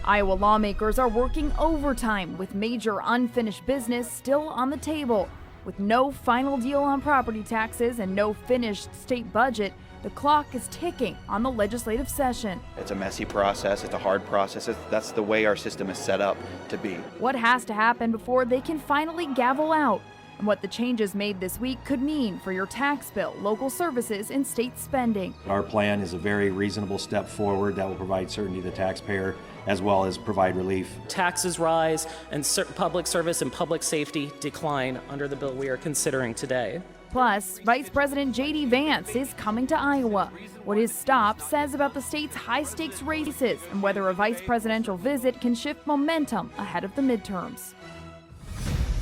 Iowa lawmakers are working overtime with major unfinished business still on the table. With no final deal on property taxes and no finished state budget, the clock is ticking on the legislative session. It's a messy process. It's a hard process. That's the way our system is set up to be. What has to happen before they can finally gavel out? And what the changes made this week could mean for your tax bill, local services, and state spending. Our plan is a very reasonable step forward that will provide certainty to the taxpayer as well as provide relief. Taxes rise and public service and public safety decline under the bill we are considering today. Plus, Vice President J.D. Vance is coming to Iowa. What his stop says about the state's high-stakes races and whether a vice presidential visit can shift momentum ahead of the midterms.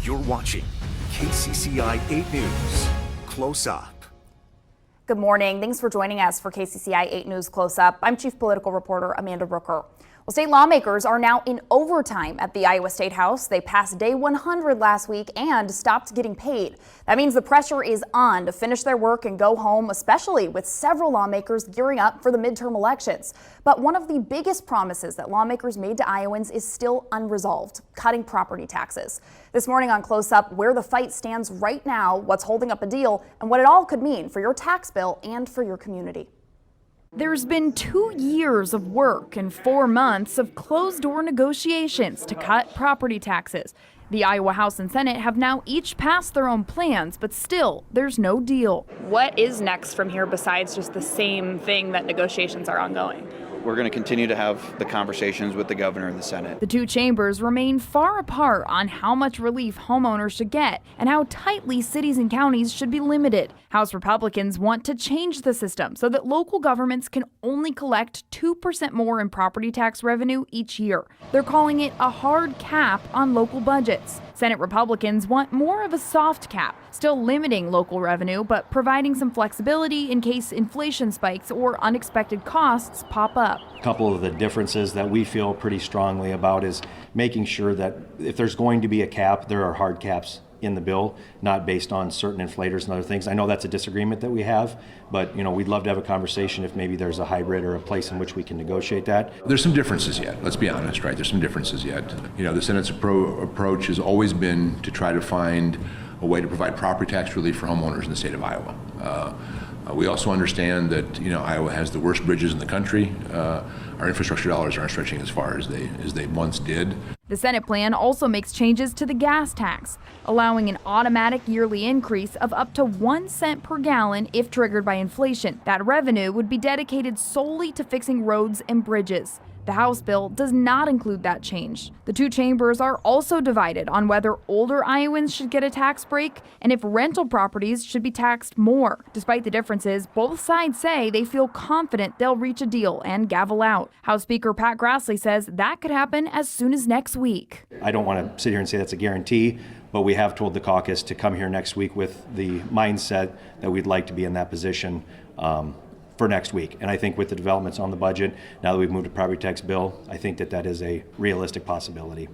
You're watching KCCI 8 News Close Up. Good morning. Thanks for joining us for KCCI 8 News Close Up. I'm Chief Political Reporter Amanda Brooker. Well, state lawmakers are now in overtime at the Iowa State House. They passed day 100 last week and stopped getting paid. That means the pressure is on to finish their work and go home, especially with several lawmakers gearing up for the midterm elections. But one of the biggest promises that lawmakers made to Iowans is still unresolved: cutting property taxes. This morning on Close Up, where the fight stands right now, what's holding up a deal, and what it all could mean for your tax bill and for your community. There's been 2 years of work and 4 months of closed-door negotiations to cut property taxes. The Iowa House and Senate have now each passed their own plans, but still, there's no deal. What is next from here besides just the same thing that negotiations are ongoing? We're going to continue to have the conversations with the governor and the Senate. The two chambers remain far apart on how much relief homeowners should get and how tightly cities and counties should be limited. House Republicans want to change the system so that local governments can only collect 2% more in property tax revenue each year. They're calling it a hard cap on local budgets. Senate Republicans want more of a soft cap, still limiting local revenue, but providing some flexibility in case inflation spikes or unexpected costs pop up. A couple of the differences that we feel pretty strongly about is making sure that if there's going to be a cap, there are hard caps in the bill, not based on certain inflators and other things. I know that's a disagreement that we have, but we'd love to have a conversation if maybe there's a hybrid or a place in which we can negotiate that. There's some differences yet, let's be honest, right? There's some differences yet. The Senate's approach has always been to try to find a way to provide property tax relief for homeowners in the state of Iowa. We also understand that Iowa has the worst bridges in the country. Our infrastructure dollars aren't stretching as far as they once did. The Senate plan also makes changes to the gas tax, allowing an automatic yearly increase of up to 1 cent per gallon if triggered by inflation. That revenue would be dedicated solely to fixing roads and bridges. The House bill does not include that change. The two chambers are also divided on whether older Iowans should get a tax break and if rental properties should be taxed more. Despite the differences, both sides say they feel confident they'll reach a deal and gavel out. House Speaker Pat Grassley says that could happen as soon as next week. I don't want to sit here and say that's a guarantee, but we have told the caucus to come here next week with the mindset that we'd like to be in that position for next week. And I think with the developments on the budget, now that we've moved to property tax bill, I think that is a realistic possibility.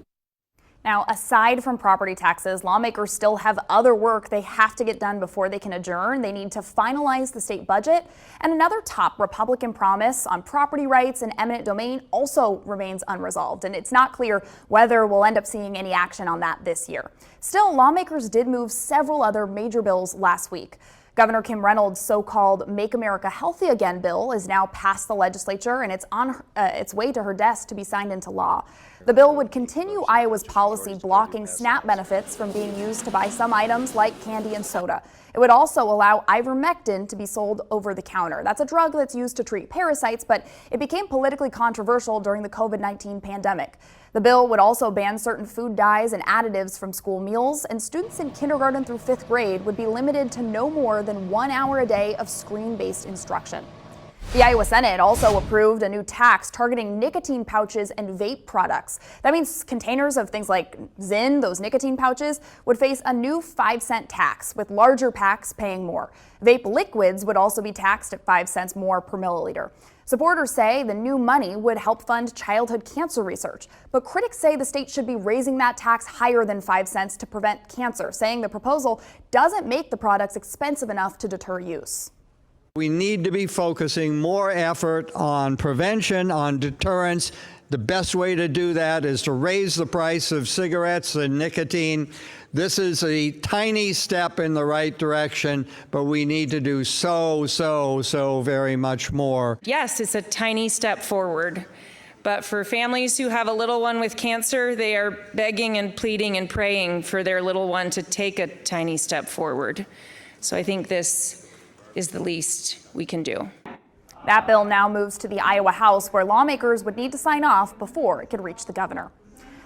Now, aside from property taxes, lawmakers still have other work they have to get done before they can adjourn. They need to finalize the state budget. And another top Republican promise on property rights and eminent domain also remains unresolved. And it's not clear whether we'll end up seeing any action on that this year. Still, lawmakers did move several other major bills last week. Governor Kim Reynolds' so-called Make America Healthy Again bill is now passed the legislature, and it's on its way to her desk to be signed into law. The bill would continue Iowa's policy blocking SNAP benefits from being used to buy some items like candy and soda. It would also allow ivermectin to be sold over the counter. That's a drug that's used to treat parasites, but it became politically controversial during the COVID-19 pandemic. The bill would also ban certain food dyes and additives from school meals, and students in kindergarten through 5th grade would be limited to no more than 1 hour a day of screen-based instruction. The Iowa Senate also approved a new tax targeting nicotine pouches and vape products. That means containers of things like Zyn, those nicotine pouches, would face a new 5-cent tax, with larger packs paying more. Vape liquids would also be taxed at 5 cents more per milliliter. Supporters say the new money would help fund childhood cancer research, but critics say the state should be raising that tax higher than 5 cents to prevent cancer, saying the proposal doesn't make the products expensive enough to deter use. We need to be focusing more effort on prevention, on deterrence, The best way to do that is to raise the price of cigarettes and nicotine. This is a tiny step in the right direction, but we need to do so very much more. Yes, it's a tiny step forward. But for families who have a little one with cancer, they are begging and pleading and praying for their little one to take a tiny step forward. So I think this is the least we can do. That bill now moves to the Iowa House, where lawmakers would need to sign off before it could reach the governor.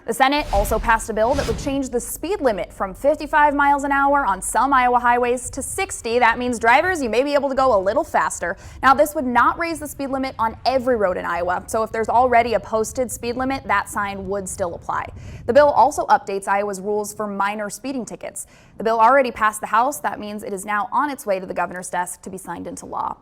The Senate also passed a bill that would change the speed limit from 55 miles an hour on some Iowa highways to 60. That means drivers, you may be able to go a little faster. Now, this would not raise the speed limit on every road in Iowa. So if there's already a posted speed limit, that sign would still apply. The bill also updates Iowa's rules for minor speeding tickets. The bill already passed the House. That means it is now on its way to the governor's desk to be signed into law.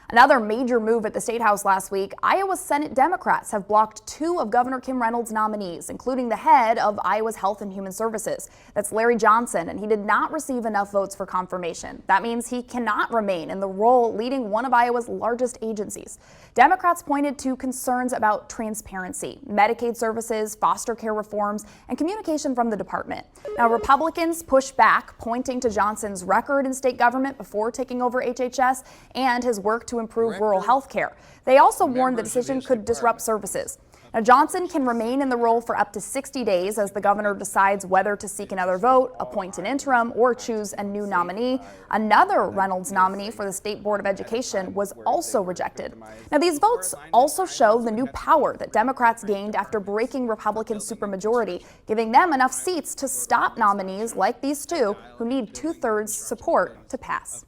Another major move at the State House last week, Iowa Senate Democrats have blocked 2 of Governor Kim Reynolds' nominees, including the head of Iowa's Health and Human Services. That's Larry Johnson, and he did not receive enough votes for confirmation. That means he cannot remain in the role leading one of Iowa's largest agencies. Democrats pointed to concerns about transparency, Medicaid services, foster care reforms, and communication from the department. Now, Republicans pushed back, pointing to Johnson's record in state government before taking over HHS and his work to improve rural health care. They also warned the decision could disrupt services. Now, Johnson can remain in the role for up to 60 days as the governor decides whether to seek another vote, appoint an interim, or choose a new nominee. Another Reynolds nominee for the State Board of Education was also rejected. Now, these votes also show the new power that Democrats gained after breaking Republican supermajority, giving them enough seats to stop nominees like these 2 who need 2/3 support to pass.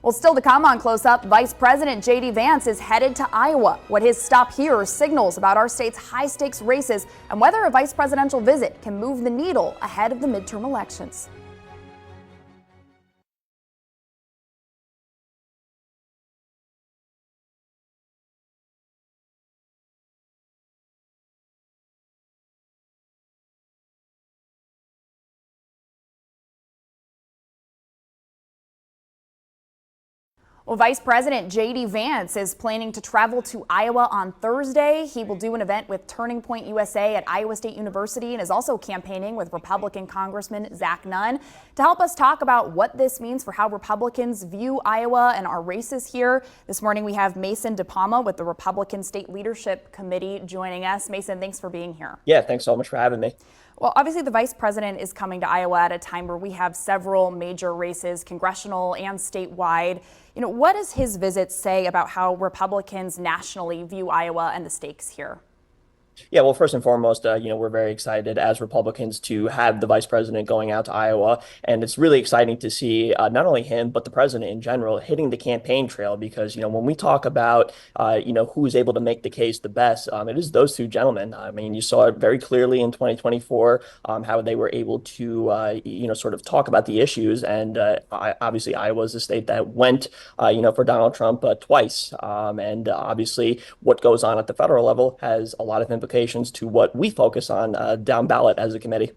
Well, still to come on Close Up, Vice President J.D. Vance is headed to Iowa. What his stop here signals about our state's high-stakes races and whether a vice presidential visit can move the needle ahead of the midterm elections. Well, Vice President J.D. Vance is planning to travel to Iowa on Thursday. He will do an event with Turning Point USA at Iowa State University and is also campaigning with Republican Congressman Zach Nunn. To help us talk about what this means for how Republicans view Iowa and our races here, this morning we have Mason DePalma with the Republican State Leadership Committee joining us. Mason, thanks for being here. Yeah, thanks so much for having me. Well, obviously the vice president is coming to Iowa at a time where we have several major races, congressional and statewide. What does his visit say about how Republicans nationally view Iowa and the stakes here? Yeah, well, first and foremost, we're very excited as Republicans to have the vice president going out to Iowa. And it's really exciting to see not only him, but the president in general hitting the campaign trail because, when we talk about, who's able to make the case the best, it is those 2 gentlemen. I mean, you saw it very clearly in 2024, how they were able to, sort of talk about the issues. And obviously, Iowa is a state that went, for Donald Trump twice. And obviously, what goes on at the federal level has a lot of implications to what we focus on down ballot as a committee.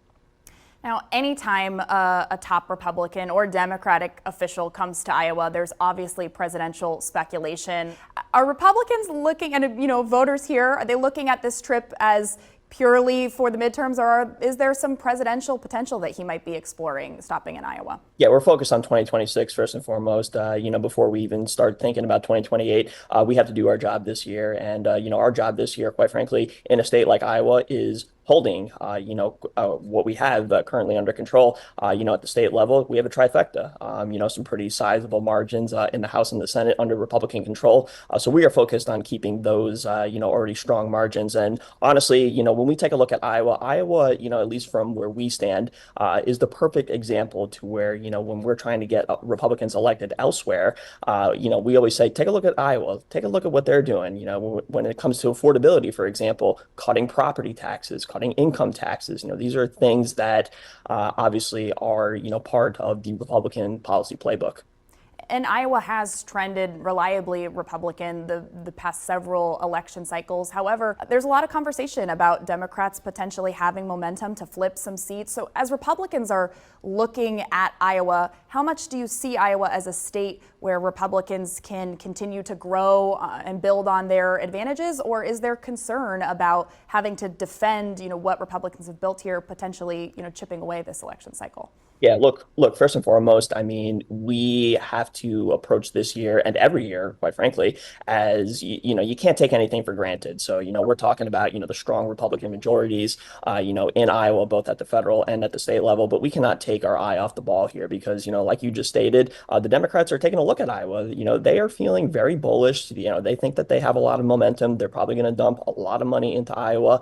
Now, anytime a top Republican or Democratic official comes to Iowa, there's obviously presidential speculation. Are Republicans looking, and voters here, are they looking at this trip as purely for the midterms, or is there some presidential potential that he might be exploring stopping in Iowa? Yeah, we're focused on 2026 first and foremost. Before we even start thinking about 2028, we have to do our job this year. And, our job this year, quite frankly, in a state like Iowa is holding, what we have currently under control. At the state level, we have a trifecta, some pretty sizable margins in the House and the Senate under Republican control. So we are focused on keeping those, already strong margins. And honestly, when we take a look at Iowa, at least from where we stand, is the perfect example to where, when we're trying to get Republicans elected elsewhere, we always say, take a look at Iowa, take a look at what they're doing. When it comes to affordability, for example, cutting property taxes, cutting income taxes. These are things that obviously are, part of the Republican policy playbook. And Iowa has trended reliably Republican the past several election cycles. However, there's a lot of conversation about Democrats potentially having momentum to flip some seats. So as Republicans are looking at Iowa, how much do you see Iowa as a state where Republicans can continue to grow and build on their advantages? Or is there concern about having to defend, what Republicans have built here, potentially, chipping away this election cycle? Yeah, look, first and foremost, I mean, we have to approach this year and every year, quite frankly, as, you can't take anything for granted. So, we're talking about, the strong Republican majorities, in Iowa, both at the federal and at the state level, but we cannot take our eye off the ball here because, like you just stated, the Democrats are taking a look at Iowa. They are feeling very bullish. They think that they have a lot of momentum. They're probably going to dump a lot of money into Iowa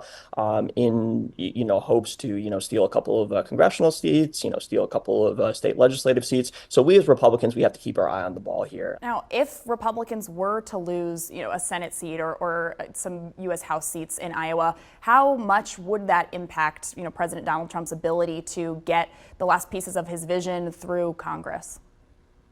in, hopes to, steal a couple of congressional seats, steal a couple of state legislative seats. So we as Republicans, we have to keep our eye on the ball here. Now, if Republicans were to lose, a Senate seat or some U.S. House seats in Iowa, how much would that impact, President Donald Trump's ability to get the last pieces of his vision through Congress?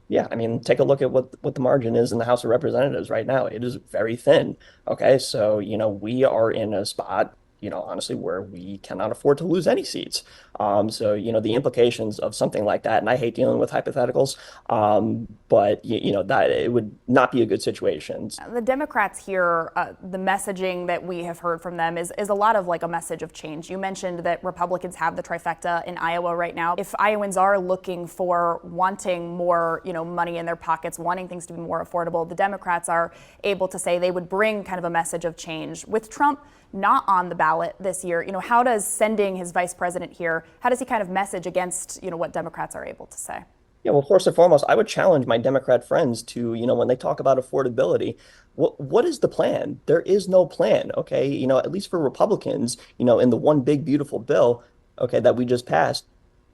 Yeah, I mean, take a look at what the margin is in the House of Representatives right now. It is very thin. Okay, so, we are in a spot, honestly, where we cannot afford to lose any seats. So, the implications of something like that, and I hate dealing with hypotheticals, but, that it would not be a good situation. The Democrats here, the messaging that we have heard from them is a lot of like a message of change. You mentioned that Republicans have the trifecta in Iowa right now. If Iowans are looking for wanting more, money in their pockets, wanting things to be more affordable, the Democrats are able to say they would bring kind of a message of change. With Trump not on the ballot this year, how does sending his vice president here, how does he kind of message against, what Democrats are able to say? Yeah, well, first and foremost, I would challenge my Democrat friends to, when they talk about affordability, what is the plan? There is no plan, okay? At least for Republicans, in the one big beautiful bill, okay, that we just passed,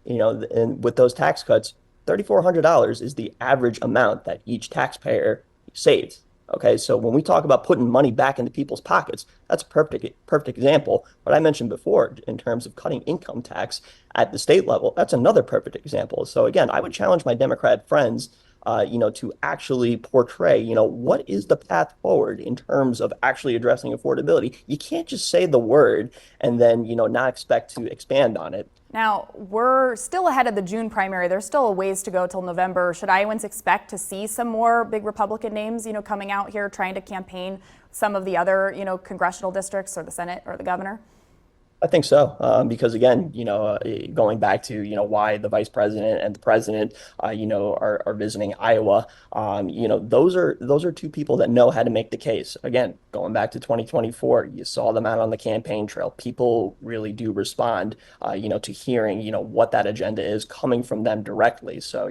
and with those tax cuts, $3,400 is the average amount that each taxpayer saves. Okay, so when we talk about putting money back into people's pockets, that's a perfect example. What I mentioned before in terms of cutting income tax at the state level, that's another perfect example. So again, I would challenge my Democrat friends, to actually portray, what is the path forward in terms of actually addressing affordability. You can't just say the word and then, not expect to expand on it. Now, we're still ahead of the June primary. There's still a ways to go till November. Should Iowans expect to see some more big Republican names, coming out here trying to campaign some of the other, congressional districts or the Senate or the governor? I think so, because again, going back to, why the vice president and the president, are visiting Iowa, those are two people that know how to make the case. Again, going back to 2024, you saw them out on the campaign trail. People really do respond, to hearing, what that agenda is coming from them directly. So,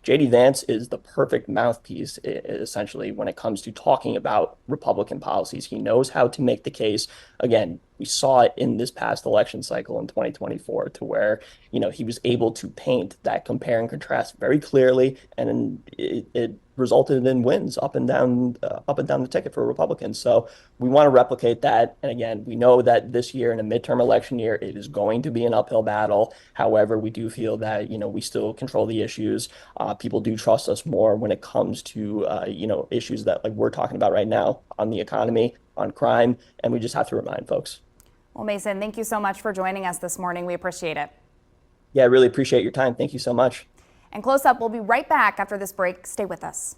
J.D. Vance is the perfect mouthpiece, essentially, when it comes to talking about Republican policies. He knows how to make the case. Again, we saw it in this past election cycle in 2024 to where, he was able to paint that compare and contrast very clearly, and it resulted in wins up and down the ticket for Republicans. So we want to replicate that. And again, we know that this year in a midterm election year, it is going to be an uphill battle. However, we do feel that, we still control the issues. People do trust us more when it comes to, issues that like we're talking about right now on the economy, on crime, and we just have to remind folks. Well, Mason, thank you so much for joining us this morning. We appreciate it. Yeah, I really appreciate your time. Thank you so much. And Close Up, we'll be right back after this break. Stay with us.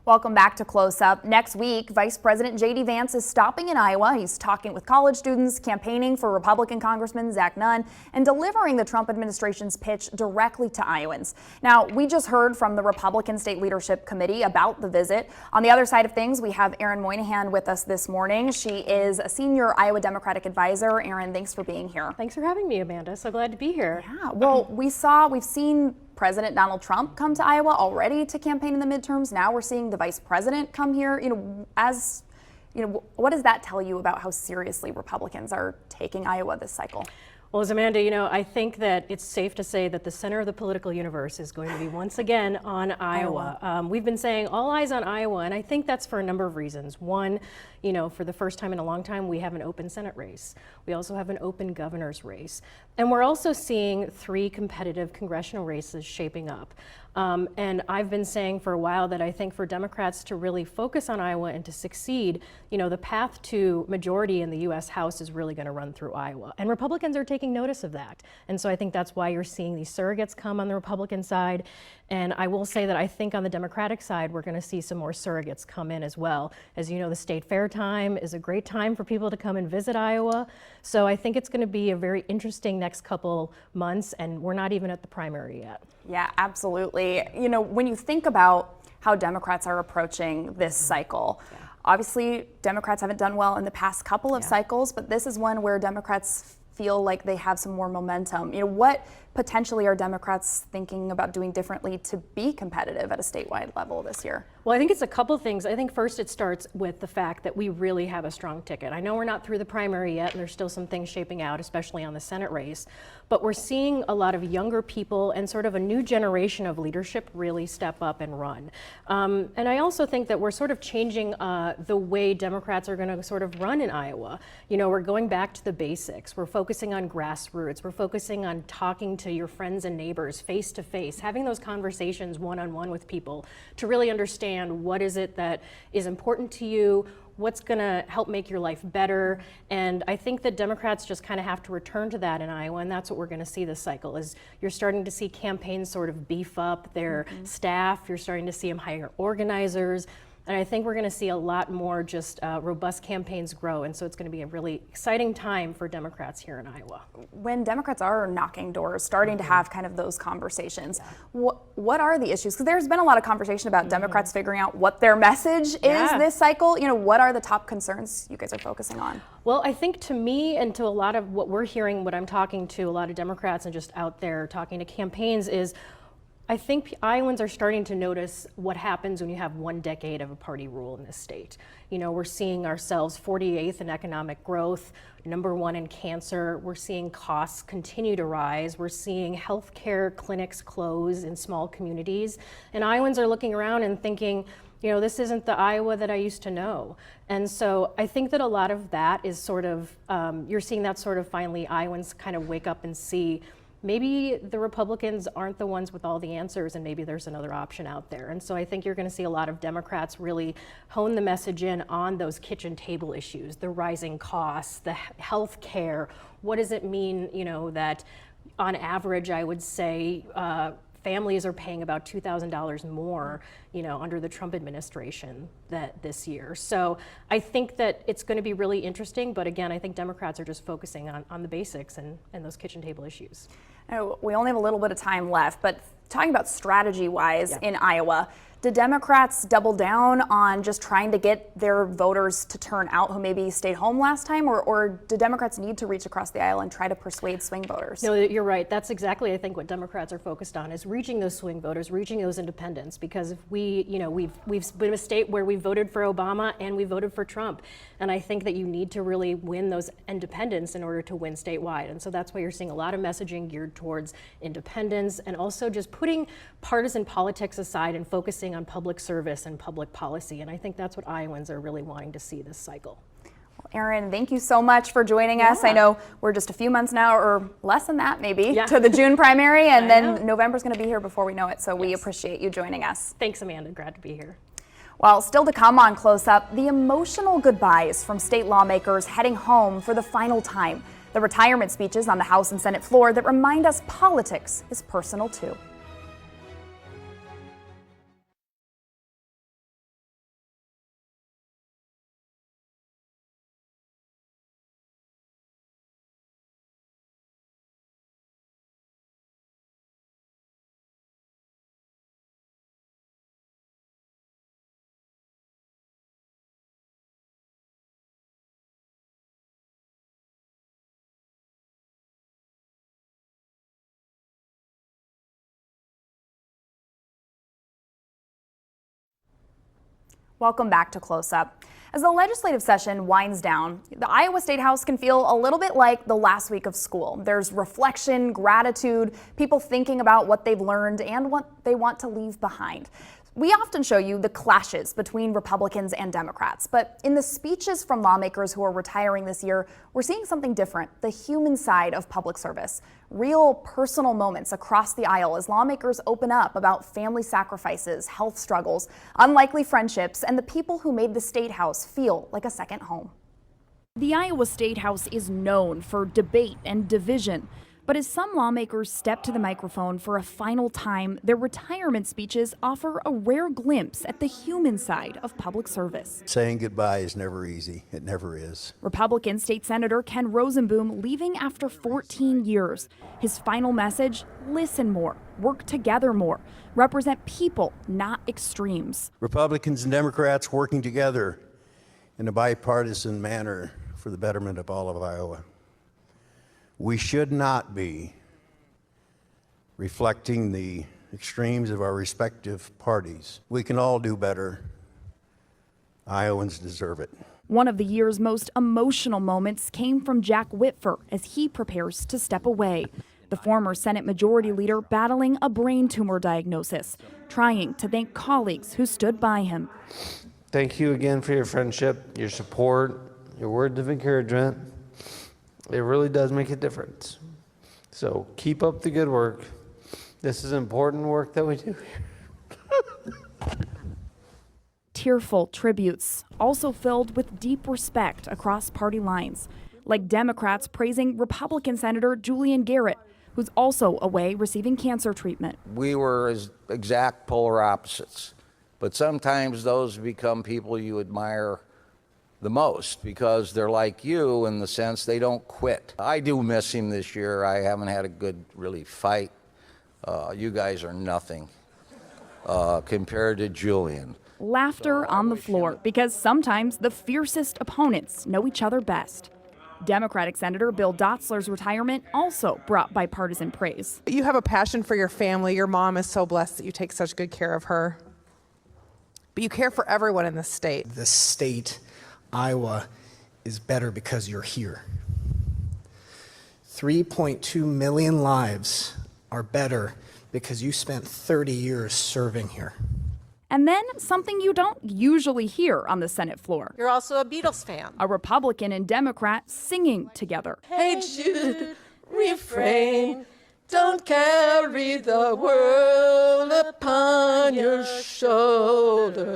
Welcome back to Close Up. Next week, Vice President J.D. Vance is stopping in Iowa. He's talking with college students, campaigning for Republican Congressman Zach Nunn, and delivering the Trump administration's pitch directly to Iowans. Now, we just heard from the Republican State Leadership Committee about the visit. On the other side of things, we have Erin Moynihan with us this morning. She is a senior Iowa Democratic advisor. Erin, thanks for being here. Thanks for having me, Amanda. So glad to be here. Yeah, well, we've seen President Donald Trump come to Iowa already to campaign in the midterms. Now we're seeing the vice president come here. What does that tell you about how seriously Republicans are taking Iowa this cycle? Well, as Amanda, I think that it's safe to say that the center of the political universe is going to be once again on Iowa. We've been saying all eyes on Iowa, and I think that's for a number of reasons. One, for the first time in a long time, we have an open Senate race. We also have an open governor's race. And we're also seeing 3 competitive congressional races shaping up. And I've been saying for a while that I think for Democrats to really focus on Iowa and to succeed, the path to majority in the U.S. House is really going to run through Iowa. And Republicans are taking notice of that. And so I think that's why you're seeing these surrogates come on the Republican side. And I will say that I think on the Democratic side, we're going to see some more surrogates come in as well. As you know, the state fair time is a great time for people to come and visit Iowa. So I think it's going to be a very interesting next couple months, and we're not even at the primary yet. Yeah, absolutely. When you think about how Democrats are approaching this cycle, obviously Democrats haven't done well in the past couple of cycles, but this is one where Democrats feel like they have some more momentum. What potentially are Democrats thinking about doing differently to be competitive at a statewide level this year? Well, I think it's a couple things. I think first it starts with the fact that we really have a strong ticket. I know we're not through the primary yet, and there's still some things shaping out, especially on the Senate race, but we're seeing a lot of younger people and sort of a new generation of leadership really step up and run. And I also think that we're sort of changing the way Democrats are going to sort of run in Iowa. We're going back to the basics. We're focusing on grassroots. We're focusing on talking to your friends and neighbors face to face, having those conversations one-on-one with people to really understand what is it that is important to you, what's going to help make your life better. And I think that Democrats just kind of have to return to that in Iowa, and that's what we're going to see this cycle. Is you're starting to see campaigns sort of beef up their staff, you're starting to see them hire organizers. And I think we're going to see a lot more just robust campaigns grow. And so it's going to be a really exciting time for Democrats here in Iowa. When Democrats are knocking doors, starting to have kind of those conversations, what are the issues? Because there's been a lot of conversation about Democrats figuring out what their message is this cycle. What are the top concerns you guys are focusing on? Well, I think to me and to a lot of what we're hearing, what I'm talking to a lot of Democrats and just out there talking to campaigns is, I think Iowans are starting to notice what happens when you have 1 decade of a party rule in this state. We're seeing ourselves 48th in economic growth, #1 in cancer. We're seeing costs continue to rise. We're seeing healthcare clinics close in small communities. And Iowans are looking around and thinking, this isn't the Iowa that I used to know. And so I think that a lot of that is sort of, you're seeing that sort of finally Iowans kind of wake up and see maybe the Republicans aren't the ones with all the answers, and maybe there's another option out there. And so I think you're going to see a lot of Democrats really hone the message in on those kitchen table issues, the rising costs, the health care. What does it mean, that on average, I would say, families are paying about $2,000 more, under the Trump administration this year. So I think that it's going to be really interesting. But again, I think Democrats are just focusing on the basics and those kitchen table issues. We only have a little bit of time left, but talking about strategy-wise in Iowa, do Democrats double down on just trying to get their voters to turn out who maybe stayed home last time, or do Democrats need to reach across the aisle and try to persuade swing voters? No, you're right. That's exactly, I think, what Democrats are focused on, is reaching those swing voters, reaching those independents. Because if we've been a state where we voted for Obama and we voted for Trump, and I think that you need to really win those independents in order to win statewide. And so that's why you're seeing a lot of messaging geared towards independents and also just putting partisan politics aside and focusing on public service and public policy. And I think that's what Iowans are really wanting to see this cycle. Well, Erin, thank you so much for joining us. I know we're just a few months now, or less than that maybe, to the June primary, and then November's going to be here before we know it. So we appreciate you joining us. Thanks, Amanda. Glad to be here. Well, still to come on Close Up, the emotional goodbyes from state lawmakers heading home for the final time. The retirement speeches on the House and Senate floor that remind us politics is personal too. Welcome back to Close Up. As the legislative session winds down, the Iowa State House can feel a little bit like the last week of school. There's reflection, gratitude, people thinking about what they've learned and what they want to leave behind. We often show you the clashes between Republicans and Democrats, but in the speeches from lawmakers who are retiring this year, we're seeing something different, the human side of public service. Real personal moments across the aisle as lawmakers open up about family sacrifices, health struggles, unlikely friendships, and the people who made the State House feel like a second home. The Iowa State House is known for debate and division. But as some lawmakers step to the microphone for a final time, their retirement speeches offer a rare glimpse at the human side of public service. Saying goodbye is never easy. It never is. Republican State Senator Ken Rosenboom leaving after 14 years. His final message, listen more, work together more, represent people, not extremes. Republicans and Democrats working together in a bipartisan manner for the betterment of all of Iowa. We should not be reflecting the extremes of our respective parties. We can all do better. Iowans deserve it. One of the year's most emotional moments came from Jack Whitfer as he prepares to step away. The former Senate Majority Leader battling a brain tumor diagnosis, trying to thank colleagues who stood by him. Thank you again for your friendship, your support, your words of encouragement. It really does make a difference. So keep up the good work. This is important work that we do here. Tearful tributes, also filled with deep respect across party lines, like Democrats praising Republican Senator Julian Garrett, who's also away receiving cancer treatment. We were as exact polar opposites, but sometimes those become people you admire the most because they're like you in the sense they don't quit. I do miss him this year. I haven't had a good really fight. You guys are nothing compared to Julian. Laughter on the floor because sometimes the fiercest opponents know each other best. Democratic Senator Bill Dotzler's retirement also brought bipartisan praise. You have a passion for your family. Your mom is so blessed that you take such good care of her. But you care for everyone in the state. The state, Iowa, is better because you're here. 3.2 million lives are better because you spent 30 years serving here. And then something you don't usually hear on the Senate floor. You're also a Beatles fan. A Republican and Democrat singing together. Hey Jude, refrain. Don't carry the world upon your shoulders.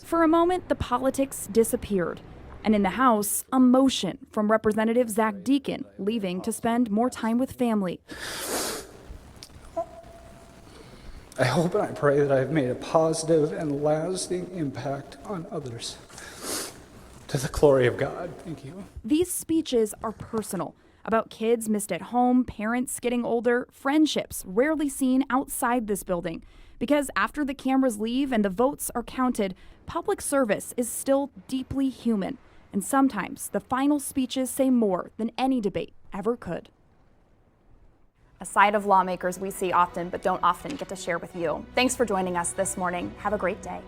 For a moment, the politics disappeared. And in the House, emotion from Representative Zach Deacon, leaving to spend more time with family. I hope and I pray that I've made a positive and lasting impact on others. To the glory of God. Thank you. These speeches are personal, about kids missed at home, parents getting older, friendships rarely seen outside this building. Because after the cameras leave and the votes are counted, public service is still deeply human. And sometimes the final speeches say more than any debate ever could. A side of lawmakers we see often but don't often get to share with you. Thanks for joining us this morning. Have a great day.